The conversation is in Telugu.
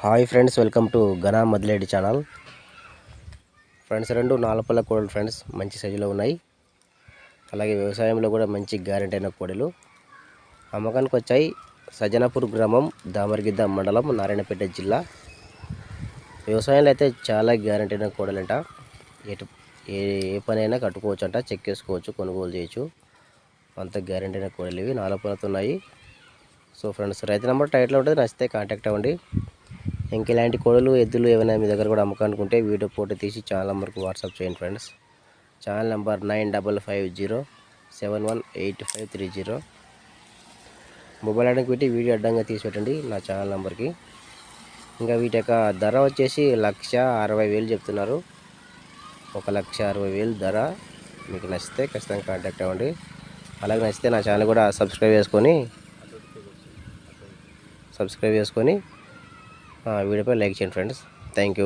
హాయ్ ఫ్రెండ్స్, వెల్కమ్ టు ఘనా మదిలేడి ఛానల్. ఫ్రెండ్స్, రెండు నాలుపల్ల కోడలు ఫ్రెండ్స్ మంచి సైజులో ఉన్నాయి. అలాగే వ్యవసాయంలో కూడా మంచి గ్యారెంటీ అయిన కోడలు అమ్మకానికి వచ్చాయి. సజ్జనాపూర్ గ్రామం, దామరగిద్ద మండలం, నారాయణపేట జిల్లా. వ్యవసాయంలో అయితే చాలా గ్యారెంటీ అయిన కోడలంట. ఏ పనైనా కట్టుకోవచ్చు అంట, చెక్ చేసుకోవచ్చు, కొనుగోలు చేయొచ్చు. అంత గ్యారెంటీ అయిన కోడలు ఇవి నాలుపల్లతో ఉన్నాయి. సో ఫ్రెండ్స్, రైతు నెంబర్ టైట్లో ఉంటుంది, నచ్చితే కాంటాక్ట్ అవ్వండి. ఇంకెలాంటి కోడలు ఎద్దులు ఏమైనా మీ దగ్గర కూడా అమ్మకానుకుంటే వీడియో ఫోటో తీసి ఛానల్ నెంబర్కి వాట్సాప్ చేయండి ఫ్రెండ్స్. Channel number 9550718530. మొబైల్ అడ్డంకి పెట్టి వీడియో అడ్డంగా తీసి పెట్టండి నా ఛానల్ నెంబర్కి. ఇంకా వీటి యొక్క ధర వచ్చేసి 1,60,000 చెప్తున్నారు. 1,60,000 ధర. మీకు నచ్చితే ఖచ్చితంగా కాంటాక్ట్ అవ్వండి. అలాగే నచ్చితే నా ఛానల్ కూడా సబ్స్క్రైబ్ చేసుకొని వీడియోపై లైక్ చేయండి ఫ్రెండ్స్. Thank you.